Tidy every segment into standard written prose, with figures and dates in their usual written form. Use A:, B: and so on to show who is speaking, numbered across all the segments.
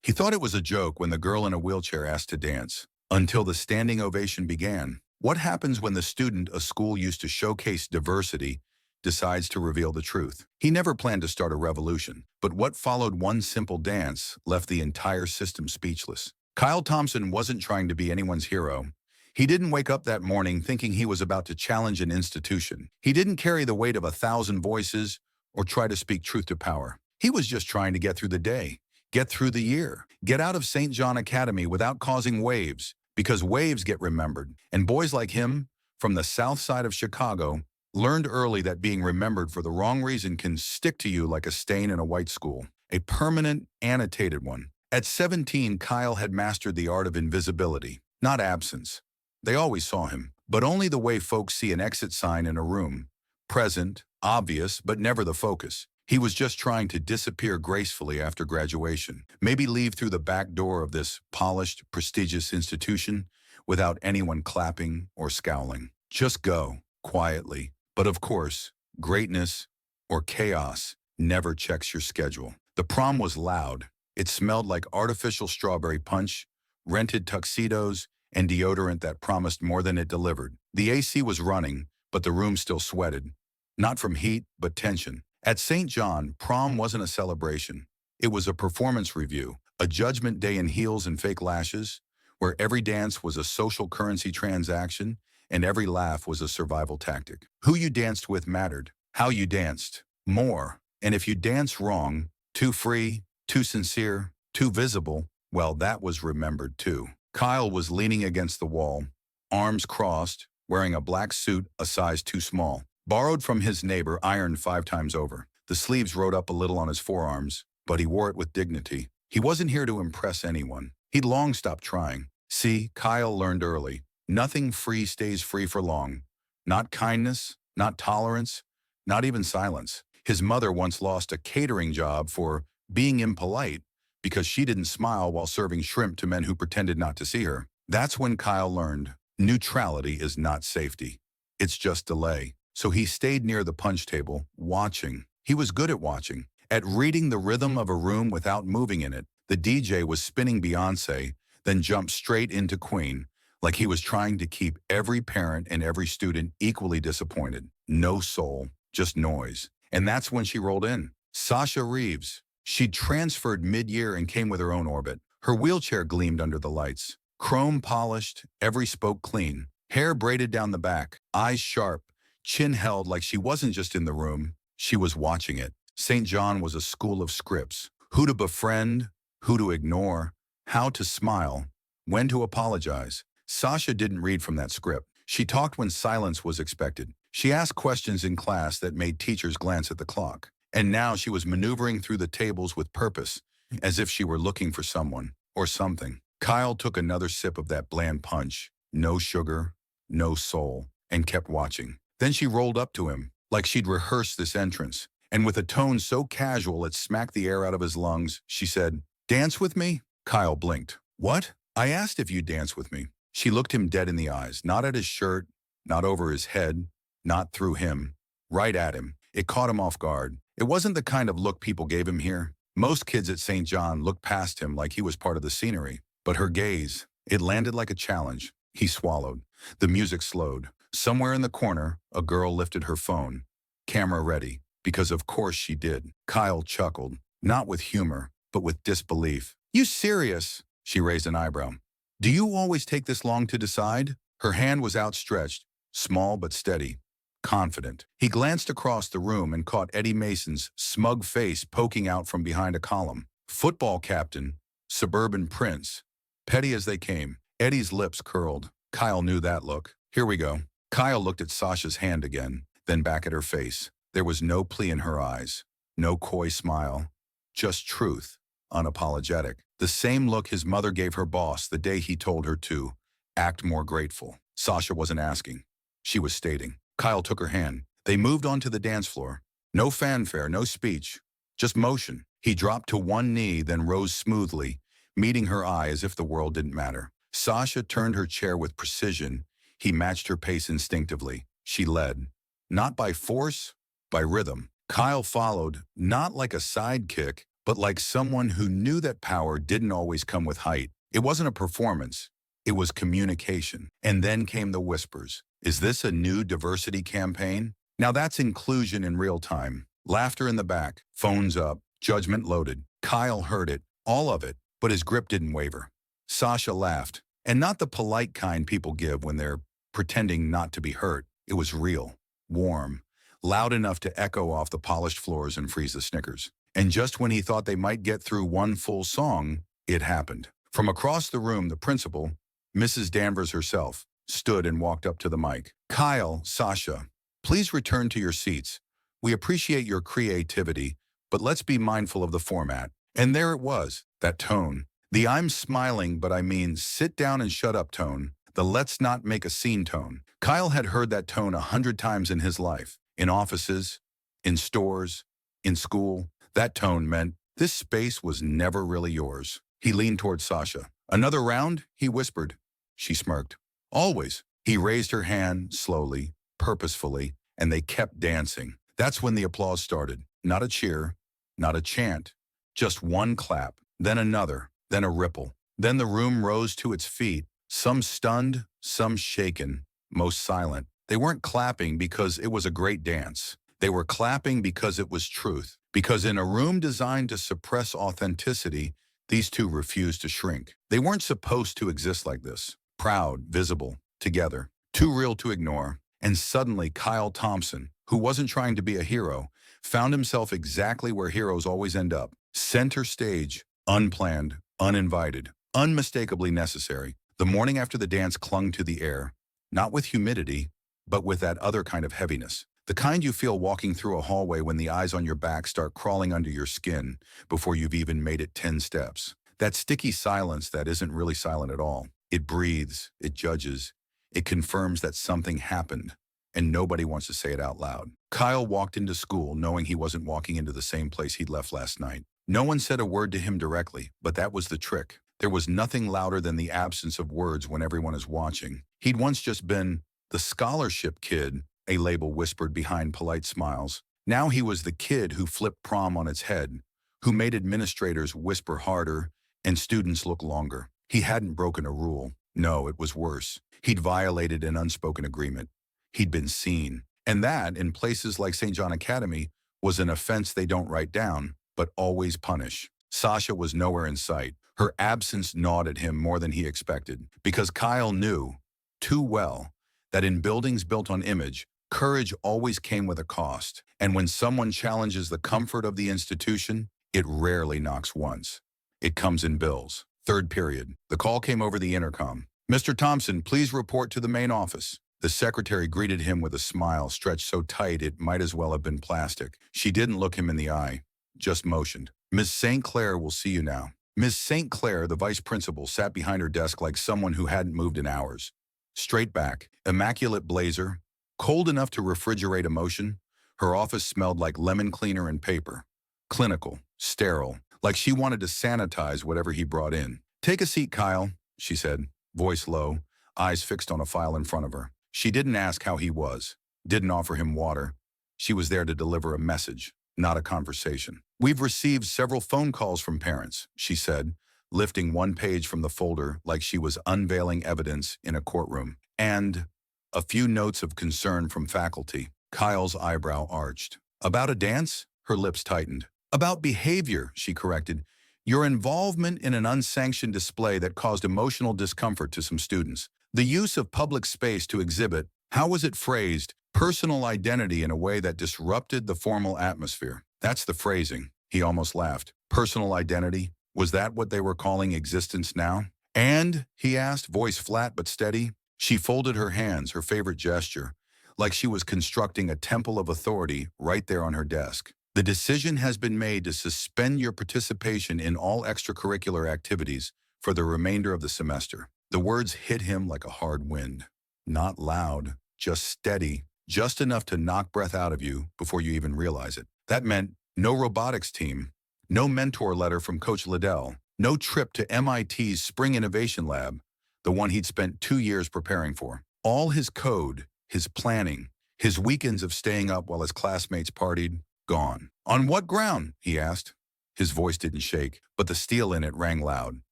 A: He thought it was a joke when the girl in a wheelchair asked to dance, until the standing ovation began. What happens when the student a school used to showcase diversity decides to reveal the truth? He never planned to start a revolution, but what followed one simple dance left the entire system speechless. Kyle Thompson wasn't trying to be anyone's hero. He didn't wake up that morning thinking he was about to challenge an institution. He didn't carry the weight of 1,000 voices or try to speak truth to power. He was just trying to get through the day, get through the year, get out of St. John Academy without causing waves, because waves get remembered. And boys like him, from the south side of Chicago, learned early that being remembered for the wrong reason can stick to you like a stain in a white school, a permanent, annotated one. At 17, Kyle had mastered the art of invisibility, not absence. They always saw him, but only the way folks see an exit sign in a room, present, obvious, but never the focus. He was just trying to disappear gracefully after graduation, maybe leave through the back door of this polished, prestigious institution without anyone clapping or scowling. Just go, quietly. But of course, greatness or chaos never checks your schedule. The prom was loud. It smelled like artificial strawberry punch, rented tuxedos, and deodorant that promised more than it delivered. The AC was running, but the room still sweated. Not from heat, but tension. At St. John, prom wasn't a celebration. It was a performance review, a judgment day in heels and fake lashes, where every dance was a social currency transaction and every laugh was a survival tactic. Who you danced with mattered. How you danced, more. And if you danced wrong, too free, too sincere, too visible, well, that was remembered too. Kyle was leaning against the wall, arms crossed, wearing a black suit a size too small. Borrowed from his neighbor, ironed 5 times over. The sleeves rode up a little on his forearms, but he wore it with dignity. He wasn't here to impress anyone. He'd long stopped trying. See, Kyle learned early. Nothing free stays free for long. Not kindness, not tolerance, not even silence. His mother once lost a catering job for being impolite because she didn't smile while serving shrimp to men who pretended not to see her. That's when Kyle learned neutrality is not safety. It's just delay. So he stayed near the punch table, watching. He was good at watching, at reading the rhythm of a room without moving in it. The DJ was spinning Beyoncé, then jumped straight into Queen, like he was trying to keep every parent and every student equally disappointed. No soul, just noise. And that's when she rolled in. Sasha Reeves. She'd transferred mid-year and came with her own orbit. Her wheelchair gleamed under the lights. Chrome polished, every spoke clean. Hair braided down the back, eyes sharp, chin held like she wasn't just in the room, she was watching it. St. John was a school of scripts. Who to befriend, who to ignore, how to smile, when to apologize. Sasha didn't read from that script. She talked when silence was expected. She asked questions in class that made teachers glance at the clock. And now she was maneuvering through the tables with purpose, as if she were looking for someone or something. Kyle took another sip of that bland punch. No sugar, no soul, and kept watching. Then she rolled up to him, like she'd rehearsed this entrance, and with a tone so casual it smacked the air out of his lungs, she said, "Dance with me?" Kyle blinked. "What?" "I asked if you'd dance with me." She looked him dead in the eyes, not at his shirt, not over his head, not through him, right at him. It caught him off guard. It wasn't the kind of look people gave him here. Most kids at St. John looked past him like he was part of the scenery. But her gaze, it landed like a challenge. He swallowed. The music slowed. Somewhere in the corner, a girl lifted her phone. Camera ready, because of course she did. Kyle chuckled, not with humor, but with disbelief. "You serious?" She raised an eyebrow. "Do you always take this long to decide?" Her hand was outstretched, small but steady, confident. He glanced across the room and caught Eddie Mason's smug face poking out from behind a column. Football captain, suburban prince, petty as they came. Eddie's lips curled. Kyle knew that look. "Here we go." Kyle looked at Sasha's hand again, then back at her face. There was no plea in her eyes, no coy smile, just truth, unapologetic. The same look his mother gave her boss the day he told her to act more grateful. Sasha wasn't asking. She was stating. Kyle took her hand. They moved onto the dance floor. No fanfare, no speech, just motion. He dropped to one knee, then rose smoothly, meeting her eye as if the world didn't matter. Sasha turned her chair with precision. He matched her pace instinctively. She led, not by force, by rhythm. Kyle followed, not like a sidekick, but like someone who knew that power didn't always come with height. It wasn't a performance, it was communication. And then came the whispers. Is this a new diversity campaign? Now that's inclusion in real time. Laughter in the back, phones up, judgment loaded. Kyle heard it, all of it, but his grip didn't waver. Sasha laughed, and not the polite kind people give when they're pretending not to be hurt. It was real, warm, loud enough to echo off the polished floors and freeze the snickers. And just when he thought they might get through one full song, it happened. From across the room, the principal, Mrs. Danvers herself, stood and walked up to the mic. Kyle, Sasha, please return to your seats. We appreciate your creativity, but let's be mindful of the format. And there it was, that tone. The I'm smiling, but I mean sit down and shut up tone. The let's not make a scene tone. Kyle had heard that tone 100 times in his life. In offices, in stores, in school. That tone meant this space was never really yours. He leaned towards Sasha. Another round? He whispered. She smirked. Always. He raised her hand, slowly, purposefully, and they kept dancing. That's when the applause started. Not a cheer, not a chant, just one clap, then another, then a ripple. Then the room rose to its feet, some stunned, some shaken, most silent. They weren't clapping because it was a great dance. They were clapping because it was truth. Because in a room designed to suppress authenticity, these two refused to shrink. They weren't supposed to exist like this. Proud, visible, together. Too real to ignore. And suddenly Kyle Thompson, who wasn't trying to be a hero, found himself exactly where heroes always end up. Center stage, unplanned, uninvited, unmistakably necessary. The morning after the dance clung to the air, not with humidity, but with that other kind of heaviness. The kind you feel walking through a hallway when the eyes on your back start crawling under your skin before you've even made it 10 steps. That sticky silence that isn't really silent at all. It breathes, it judges, it confirms that something happened, and nobody wants to say it out loud. Kyle walked into school knowing he wasn't walking into the same place he'd left last night. No one said a word to him directly, but that was the trick. There was nothing louder than the absence of words when everyone is watching. He'd once just been the scholarship kid, a label whispered behind polite smiles. Now he was the kid who flipped prom on its head, who made administrators whisper harder and students look longer. He hadn't broken a rule. No, it was worse. He'd violated an unspoken agreement. He'd been seen. And that, in places like St. John Academy, was an offense they don't write down, but always punish. Sasha was nowhere in sight. Her absence gnawed at him more than he expected, because Kyle knew, too well, that in buildings built on image, courage always came with a cost. And when someone challenges the comfort of the institution, it rarely knocks once. It comes in bills. Third period. The call came over the intercom. Mr. Thompson, please report to the main office. The secretary greeted him with a smile stretched so tight it might as well have been plastic. She didn't look him in the eye, just motioned. Miss St. Clair will see you now. Miss St. Clair, the vice principal, sat behind her desk like someone who hadn't moved in hours. Straight back, immaculate blazer, cold enough to refrigerate emotion. Her office smelled like lemon cleaner and paper. Clinical, sterile, like she wanted to sanitize whatever he brought in. Take a seat, Kyle, she said, voice low, eyes fixed on a file in front of her. She didn't ask how he was, didn't offer him water. She was there to deliver a message, not a conversation. We've received several phone calls from parents, she said, lifting one page from the folder like she was unveiling evidence in a courtroom. And a few notes of concern from faculty. Kyle's eyebrow arched. About a dance? Her lips tightened. About behavior, she corrected. Your involvement in an unsanctioned display that caused emotional discomfort to some students. The use of public space to exhibit, how was it phrased, personal identity in a way that disrupted the formal atmosphere. That's the phrasing. He almost laughed. Personal identity? Was that what they were calling existence now? And, he asked, voice flat but steady. She folded her hands, her favorite gesture, like she was constructing a temple of authority right there on her desk. The decision has been made to suspend your participation in all extracurricular activities for the remainder of the semester. The words hit him like a hard wind. Not loud, just steady, just enough to knock breath out of you before you even realize it. That meant no robotics team, no mentor letter from Coach Liddell, no trip to MIT's Spring Innovation Lab, the one he'd spent 2 years preparing for. All his code, his planning, his weekends of staying up while his classmates partied, gone. On what ground? He asked. His voice didn't shake, but the steel in it rang loud.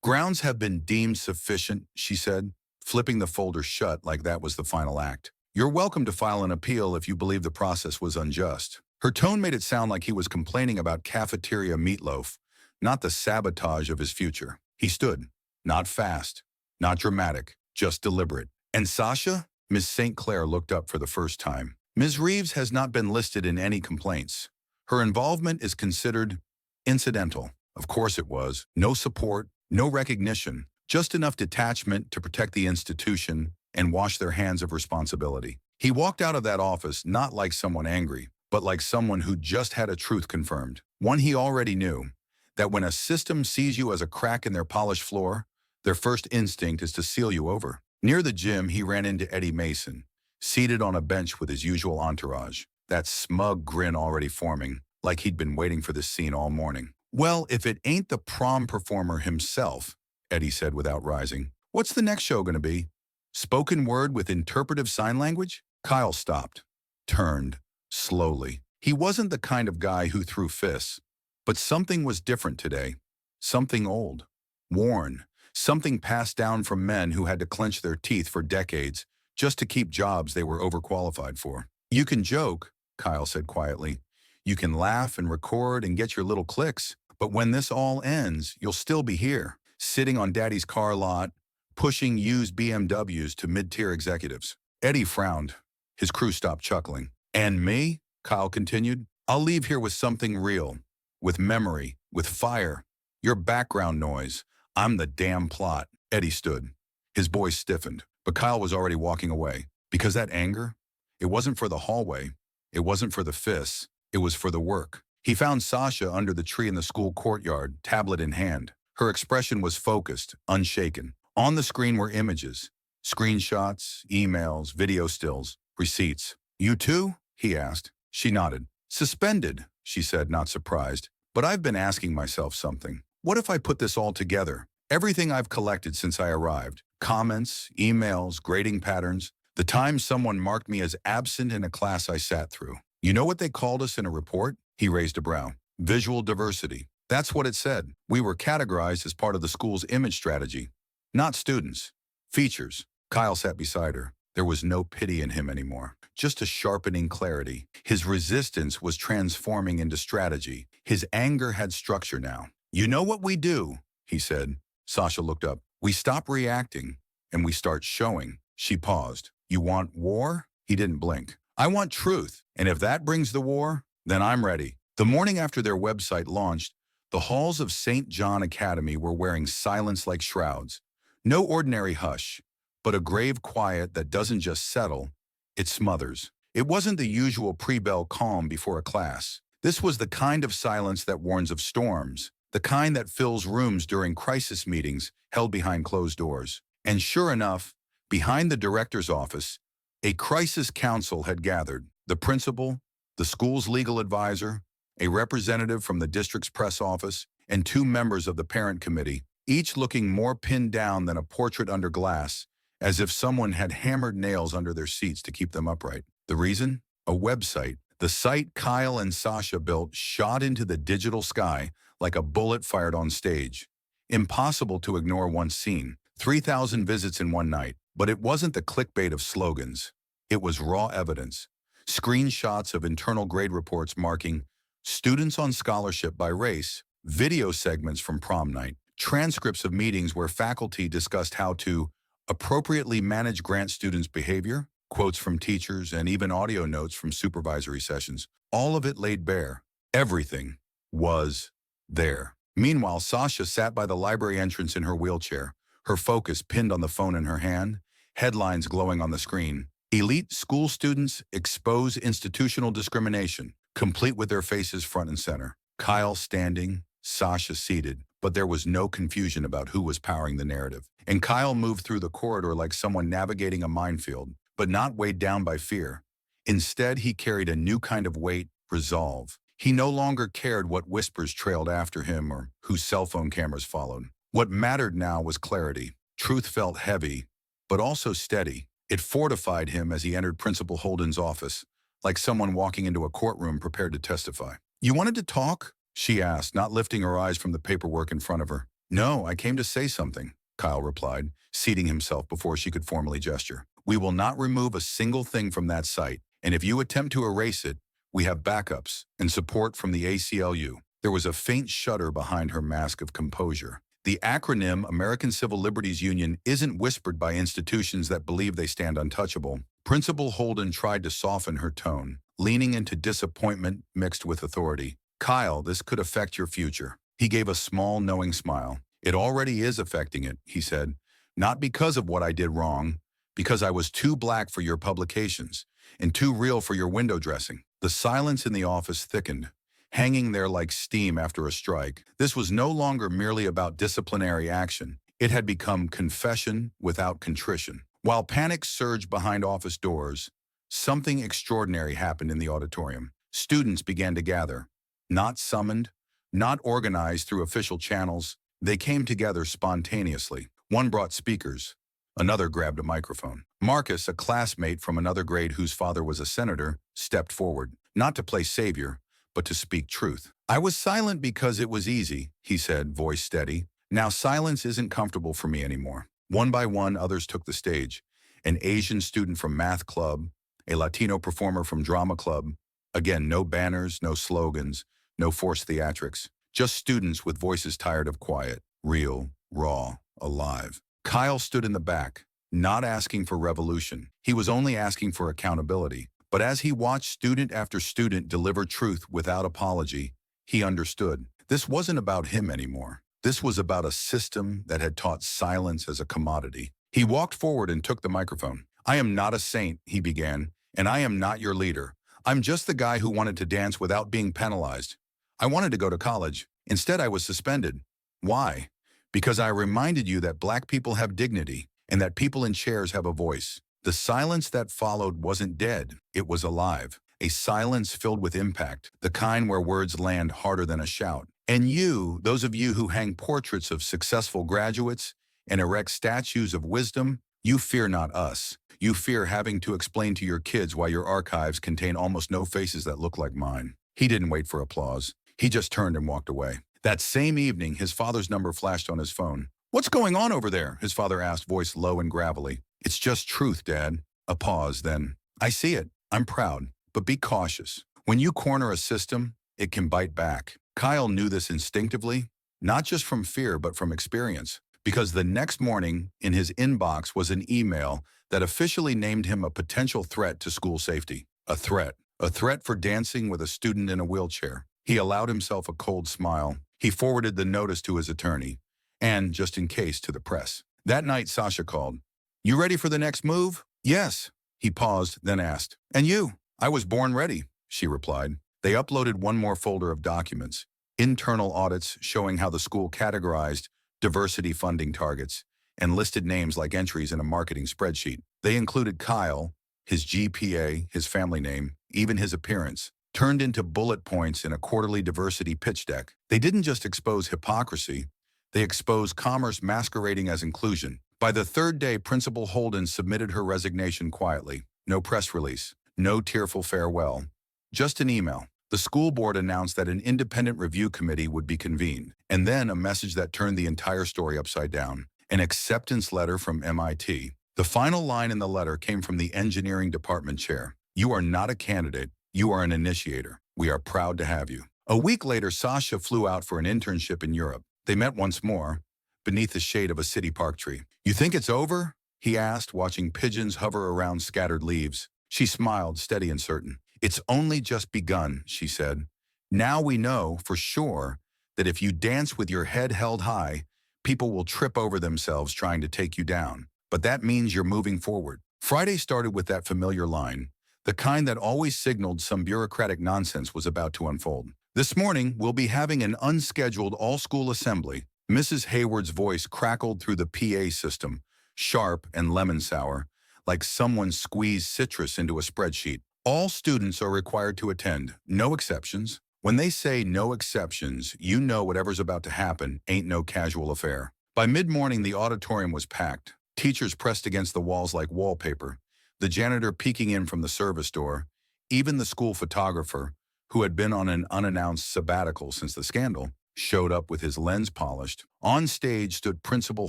A: "Grounds have been deemed sufficient," she said, flipping the folder shut like that was the final act. "You're welcome to file an appeal if you believe the process was unjust." Her tone made it sound like he was complaining about cafeteria meatloaf, not the sabotage of his future. He stood, not fast, not dramatic, just deliberate. "And Sasha?" Miss St. Clair looked up for the first time. "Ms. Reeves has not been listed in any complaints. Her involvement is considered incidental." Of course it was. No support, no recognition, just enough detachment to protect the institution and wash their hands of responsibility. He walked out of that office not like someone angry, but like someone who just had a truth confirmed. One he already knew, that when a system sees you as a crack in their polished floor, their first instinct is to seal you over. Near the gym, he ran into Eddie Mason, seated on a bench with his usual entourage, that smug grin already forming, like he'd been waiting for this scene all morning. "Well, if it ain't the prom performer himself," Eddie said without rising. "What's the next show going to be? Spoken word with interpretive sign language?" Kyle stopped, turned, slowly. He wasn't the kind of guy who threw fists, but something was different today. Something old, worn, something passed down from men who had to clench their teeth for decades just to keep jobs they were overqualified for. "You can joke," Kyle said quietly. "You can laugh and record and get your little clicks, but when this all ends, you'll still be here, sitting on Daddy's car lot, pushing used BMWs to mid-tier executives." Eddie frowned. His crew stopped chuckling. "And me?" Kyle continued. "I'll leave here with something real, with memory, with fire. Your background noise. I'm the damn plot." Eddie stood. His voice stiffened, but Kyle was already walking away. Because that anger, it wasn't for the hallway. It wasn't for the fists. It was for the work. He found Sasha under the tree in the school courtyard, tablet in hand. Her expression was focused, unshaken. On the screen were images, screenshots, emails, video stills, receipts. "You too?" he asked. She nodded. "Suspended," she said, not surprised. "But I've been asking myself something. What if I put this all together? Everything I've collected since I arrived. Comments, emails, grading patterns. The time someone marked me as absent in a class I sat through. You know what they called us in a report?" He raised a brow. "Visual diversity." That's what it said. We were categorized as part of the school's image strategy. Not students. Features. Kyle sat beside her. There was no pity in him anymore. Just a sharpening clarity. His resistance was transforming into strategy. His anger had structure now. "You know what we do," he said. Sasha looked up. "We stop reacting, and we start showing." She paused. "You want war?" He didn't blink. "I want truth, and if that brings the war, then I'm ready." The morning after their website launched, the halls of St. John Academy were wearing silence like shrouds. No ordinary hush, but a grave quiet that doesn't just settle, it smothers. It wasn't the usual pre-bell calm before a class. This was the kind of silence that warns of storms, the kind that fills rooms during crisis meetings held behind closed doors. And sure enough, behind the director's office, a crisis council had gathered. The principal, the school's legal advisor, a representative from the district's press office, and 2 members of the parent committee, each looking more pinned down than a portrait under glass, as if someone had hammered nails under their seats to keep them upright. The reason? A website. The site Kyle and Sasha built shot into the digital sky like a bullet fired on stage. Impossible to ignore once seen. 3,000 visits in one night. But it wasn't the clickbait of slogans. It was raw evidence. Screenshots of internal grade reports marking students on scholarship by race, video segments from prom night, transcripts of meetings where faculty discussed how to appropriately manage grant students' behavior, quotes from teachers, and even audio notes from supervisory sessions. All of it laid bare. Everything was there. Meanwhile, Sasha sat by the library entrance in her wheelchair, her focus pinned on the phone in her hand, headlines glowing on the screen. "Elite school students expose institutional discrimination," complete with their faces front and center. Kyle standing, Sasha seated, but there was no confusion about who was powering the narrative. And Kyle moved through the corridor like someone navigating a minefield, but not weighed down by fear. Instead, he carried a new kind of weight, resolve. He no longer cared what whispers trailed after him or whose cell phone cameras followed. What mattered now was clarity. Truth felt heavy, but also steady. It fortified him as he entered Principal Holden's office, like someone walking into a courtroom prepared to testify. "You wanted to talk?" she asked, not lifting her eyes from the paperwork in front of her. No, I came to say something, Kyle replied, seating himself before she could formally gesture. We will not remove a single thing from that site, and if you attempt to erase it, we have backups and support from the ACLU. There was a faint shudder behind her mask of composure. The acronym American Civil Liberties Union isn't whispered by institutions that believe they stand untouchable. Principal Holden tried to soften her tone, leaning into disappointment mixed with authority. Kyle, this could affect your future. He gave a small, knowing smile. It already is affecting it, he said. Not because of what I did wrong, because I was too black for your publications and too real for your window dressing. The silence in the office thickened, hanging there like steam after a strike. This was no longer merely about disciplinary action. It had become confession without contrition. While panic surged behind office doors, something extraordinary happened in the auditorium. Students began to gather. Not summoned, not organized through official channels. They came together spontaneously. One brought speakers. Another grabbed a microphone. Marcus, a classmate from another grade whose father was a senator, stepped forward, not to play savior, but to speak truth. I was silent because it was easy, he said, voice steady. Now silence isn't comfortable for me anymore. One by one, others took the stage. An Asian student from math club, a Latino performer from drama club. Again, no banners, no slogans, no forced theatrics. Just students with voices tired of quiet, real, raw, alive. Kyle stood in the back, not asking for revolution. He was only asking for accountability. But as he watched student after student deliver truth without apology, he understood. This wasn't about him anymore. This was about a system that had taught silence as a commodity. He walked forward and took the microphone. I am not a saint, he began, and I am not your leader. I'm just the guy who wanted to dance without being penalized. I wanted to go to college. Instead, I was suspended. Why? Because I reminded you that black people have dignity and that people in chairs have a voice. The silence that followed wasn't dead, it was alive. A silence filled with impact, the kind where words land harder than a shout. And you, those of you who hang portraits of successful graduates and erect statues of wisdom, you fear not us. You fear having to explain to your kids why your archives contain almost no faces that look like mine. He didn't wait for applause. He just turned and walked away. That same evening, his father's number flashed on his phone. What's going on over there? His father asked, voice low and gravelly. It's just truth, Dad. A pause, then. I see it. I'm proud. But be cautious. When you corner a system, it can bite back. Kyle knew this instinctively, not just from fear, but from experience. Because the next morning, in his inbox was an email that officially named him a potential threat to school safety. A threat. A threat for dancing with a student in a wheelchair. He allowed himself a cold smile. He forwarded the notice to his attorney, and, just in case, to the press. That night, Sasha called. You ready for the next move? Yes. He paused, then asked. And you? I was born ready, she replied. They uploaded one more folder of documents, internal audits showing how the school categorized diversity funding targets and listed names like entries in a marketing spreadsheet. They included Kyle, his GPA, his family name, even his appearance, turned into bullet points in a quarterly diversity pitch deck. They didn't just expose hypocrisy, they exposed commerce masquerading as inclusion. By the third day, Principal Holden submitted her resignation quietly. No press release, no tearful farewell, just an email. The school board announced that an independent review committee would be convened, and then a message that turned the entire story upside down. An acceptance letter from MIT. The final line in the letter came from the engineering department chair. You are not a candidate, you are an initiator. We are proud to have you. A week later, Sasha flew out for an internship in Europe. They met once more, beneath the shade of a city park tree. You think it's over? He asked, watching pigeons hover around scattered leaves. She smiled, steady and certain. It's only just begun, she said. Now we know, for sure, that if you dance with your head held high, people will trip over themselves trying to take you down. But that means you're moving forward. Friday started with that familiar line, the kind that always signaled some bureaucratic nonsense was about to unfold. This morning, we'll be having an unscheduled all-school assembly. Mrs. Hayward's voice crackled through the PA system, sharp and lemon sour, like someone squeezed citrus into a spreadsheet. All students are required to attend, no exceptions. When they say no exceptions, you know whatever's about to happen ain't no casual affair. By mid-morning, the auditorium was packed. Teachers pressed against the walls like wallpaper, the janitor peeking in from the service door, even the school photographer, who had been on an unannounced sabbatical since the scandal, showed up with his lens polished. On stage stood Principal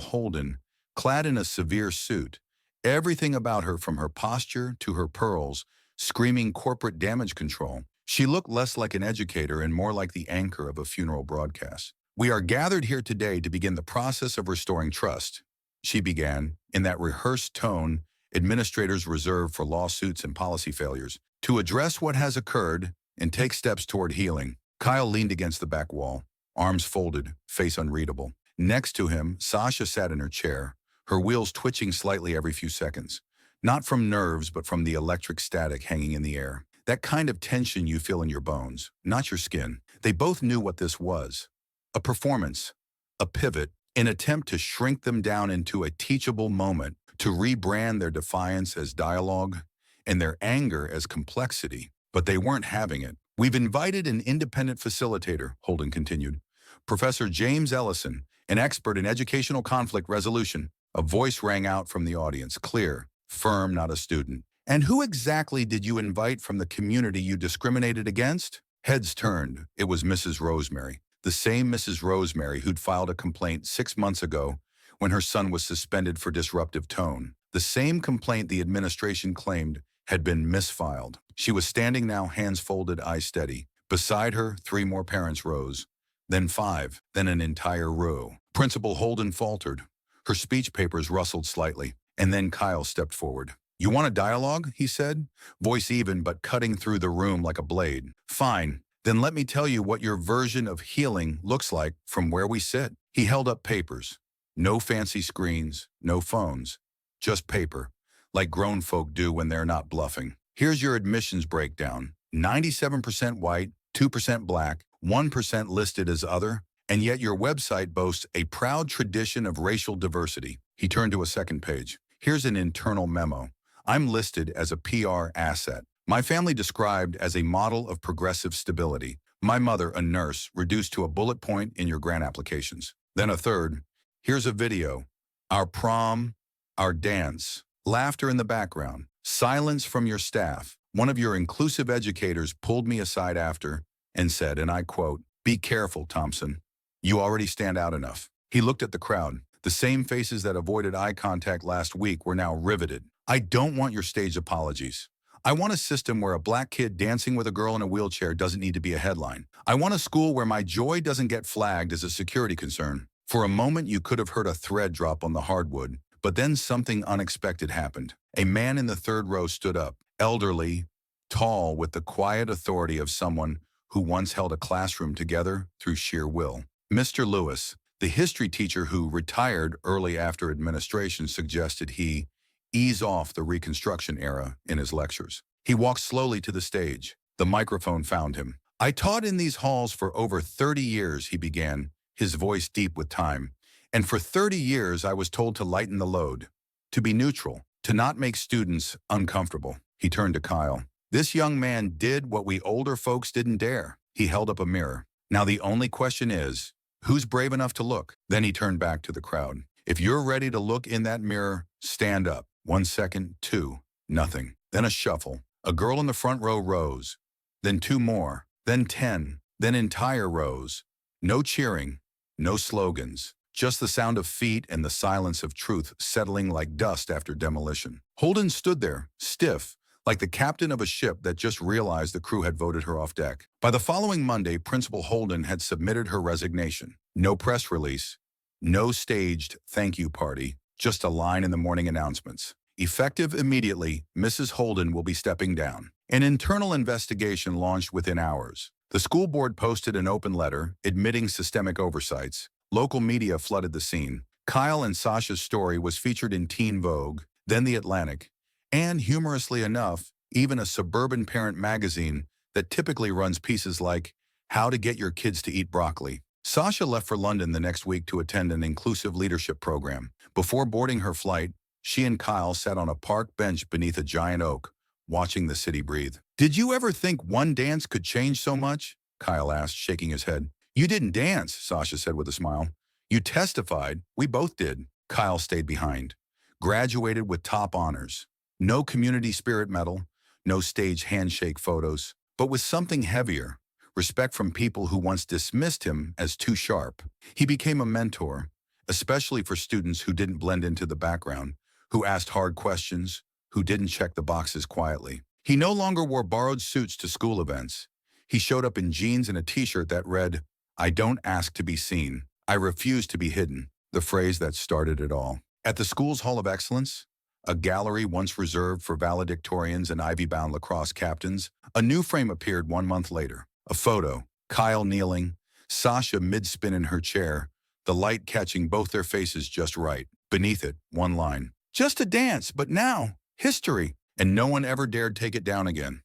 A: Holden, clad in a severe suit. Everything about her, from her posture to her pearls, screaming corporate damage control. She looked less like an educator and more like the anchor of a funeral broadcast. "We are gathered here today to begin the process of restoring trust," she began, in that rehearsed tone administrators reserve for lawsuits and policy failures, "to address what has occurred and take steps toward healing." Kyle leaned against the back wall, arms folded, face unreadable. Next to him, Sasha sat in her chair, her wheels twitching slightly every few seconds. Not from nerves, but from the electric static hanging in the air. That kind of tension you feel in your bones, not your skin. They both knew what this was. A performance, a pivot, an attempt to shrink them down into a teachable moment, to rebrand their defiance as dialogue and their anger as complexity. But they weren't having it. "We've invited an independent facilitator," Holden continued. "Professor James Ellison, an expert in educational conflict resolution." A voice rang out from the audience, clear, firm, not a student. "And who exactly did you invite from the community you discriminated against?" Heads turned. It was Mrs. Rosemary, the same Mrs. Rosemary who'd filed a complaint 6 months ago when her son was suspended for disruptive tone. The same complaint the administration claimed had been misfiled. She was standing now, hands folded, eyes steady. Beside her, 3 more parents rose, then 5, then an entire row. Principal Holden faltered. Her speech papers rustled slightly, and then Kyle stepped forward. "You want a dialogue?" he said, voice even but cutting through the room like a blade. "Fine, then let me tell you what your version of healing looks like from where we sit." He held up papers. No fancy screens, no phones, just paper, like grown folk do when they're not bluffing. "Here's your admissions breakdown. 97% white, 2% black, 1% listed as other, and yet your website boasts a proud tradition of racial diversity." He turned to a second page. "Here's an internal memo. I'm listed as a PR asset. My family described as a model of progressive stability. My mother, a nurse, reduced to a bullet point in your grant applications." Then a third. "Here's a video. Our prom, our dance, laughter in the background, silence from your staff. One of your inclusive educators pulled me aside after and said, and I quote, 'Be careful, Thompson. You already stand out enough.'" He looked at the crowd. The same faces that avoided eye contact last week were now riveted. "I don't want your staged apologies. I want a system where a black kid dancing with a girl in a wheelchair doesn't need to be a headline. I want a school where my joy doesn't get flagged as a security concern." For a moment, you could have heard a thread drop on the hardwood, but then something unexpected happened. A man in the third row stood up, elderly, tall, with the quiet authority of someone who once held a classroom together through sheer will. Mr. Lewis, the history teacher who retired early after administration suggested he ease off the Reconstruction era in his lectures. He walked slowly to the stage. The microphone found him. "I taught in these halls for over 30 years, he began, his voice deep with time. "And for 30 years I was told to lighten the load, to be neutral, to not make students uncomfortable." He turned to Kyle. "This young man did what we older folks didn't dare." He held up a mirror. "Now the only question is, who's brave enough to look?" Then he turned back to the crowd. "If you're ready to look in that mirror, stand up." 1 second, 2, nothing. Then a shuffle. A girl in the front row rose. Then 2 more. Then 10. Then entire rows. No cheering. No slogans. Just the sound of feet and the silence of truth settling like dust after demolition. Holden stood there, stiff, like the captain of a ship that just realized the crew had voted her off deck. By the following Monday, Principal Holden had submitted her resignation. No press release. No staged thank you party. Just a line in the morning announcements. Effective immediately, Mrs. Holden will be stepping down. An internal investigation launched within hours. The school board posted an open letter admitting systemic oversights. Local media flooded the scene. Kyle and Sasha's story was featured in Teen Vogue, then The Atlantic, and, humorously enough, even a suburban parent magazine that typically runs pieces like "How to Get Your Kids to Eat Broccoli." Sasha left for London the next week to attend an inclusive leadership program. Before boarding her flight, she and Kyle sat on a park bench beneath a giant oak, watching the city breathe. "Did you ever think one dance could change so much?" Kyle asked, shaking his head. "You didn't dance," Sasha said with a smile. "You testified. We both did." Kyle stayed behind. Graduated with top honors. No community spirit medal, no stage handshake photos, but with something heavier, respect from people who once dismissed him as too sharp. He became a mentor, especially for students who didn't blend into the background, who asked hard questions, who didn't check the boxes quietly. He no longer wore borrowed suits to school events. He showed up in jeans and a t-shirt that read, "I don't ask to be seen. I refuse to be hidden," the phrase that started it all. At the school's Hall of Excellence, a gallery once reserved for valedictorians and ivy-bound lacrosse captains, a new frame appeared 1 month later. A photo, Kyle kneeling, Sasha mid-spin in her chair, the light catching both their faces just right. Beneath it, one line, "Just a dance, but now, history," and no one ever dared take it down again.